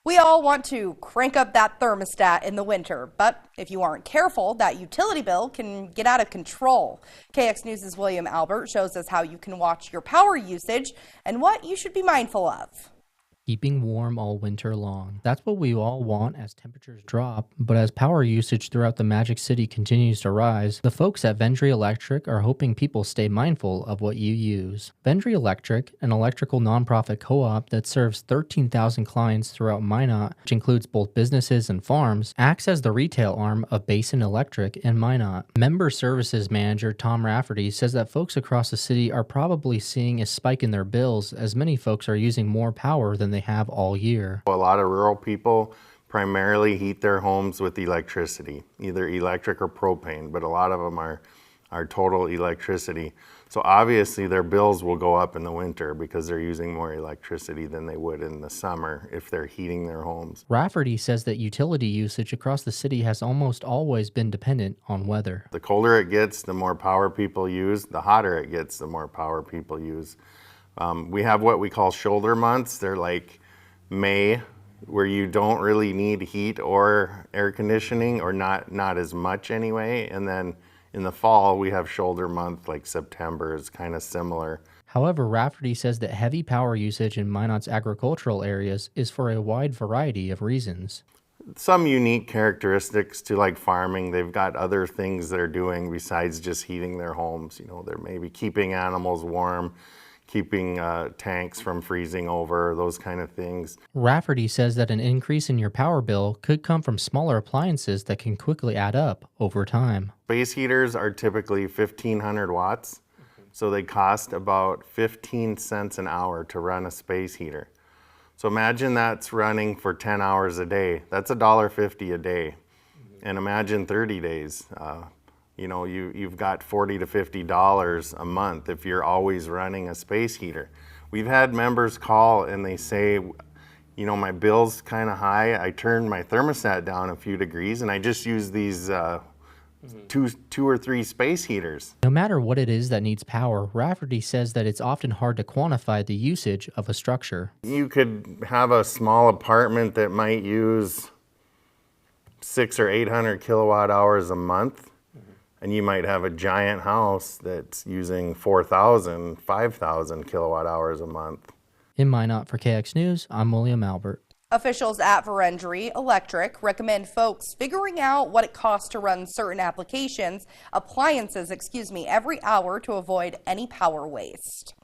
We all want to crank up that thermostat in the winter, but if you aren't careful, that utility bill can get out of control. KX News' William Albert shows us how you can watch your power usage and what you should be mindful of. Keeping warm all winter long. That's what we all want as temperatures drop, but as power usage throughout the Magic City continues to rise, the folks at Vendry Electric are hoping people stay mindful of what you use. Vendry Electric, an electrical nonprofit co-op that serves 13,000 clients throughout Minot, which includes both businesses and farms, acts as the retail arm of Basin Electric in Minot. Member Services Manager Tom Rafferty says that folks across the city are probably seeing a spike in their bills as many folks are using more power than they have all year. A lot of rural people primarily heat their homes with electricity, either electric or propane, but a lot of them are total electricity. So obviously their bills will go up in the winter because they're using more electricity than they would in the summer if they're heating their homes. Rafferty says that utility usage across the city has almost always been dependent on weather. The colder it gets, the more power people use. The hotter it gets, the more power people use. We have what we call shoulder months. They're like May, where you don't really need heat or air conditioning, or not as much anyway. And then in the fall, we have shoulder month, like September is kind of similar. However, Rafferty says that heavy power usage in Minot's agricultural areas is for a wide variety of reasons. Some unique characteristics to like farming. They've got other things they're doing besides just heating their homes. You know, they're maybe keeping animals warm, keeping tanks from freezing over, those kind of things. Rafferty says that an increase in your power bill could come from smaller appliances that can quickly add up over time. Space heaters are typically 1,500 watts, so they cost about 15 cents an hour to run a space heater. So imagine that's running for 10 hours a day. That's $1.50 a day. And imagine 30 days. You know, you've got $40 to $50 a month if you're always running a space heater. We've had members call and they say, you know, my bill's kind of high. I turned my thermostat down a few degrees and I just use these two or three space heaters. No matter what it is that needs power, Rafferty says that it's often hard to quantify the usage of a structure. You could have a small apartment that might use 600 or 800 kilowatt hours a month. And you might have a giant house that's using 4,000, 5,000 kilowatt hours a month. In Minot for KX News, I'm William Albert. Officials at Vendry Electric recommend folks figuring out what it costs to run certain appliances, every hour to avoid any power waste.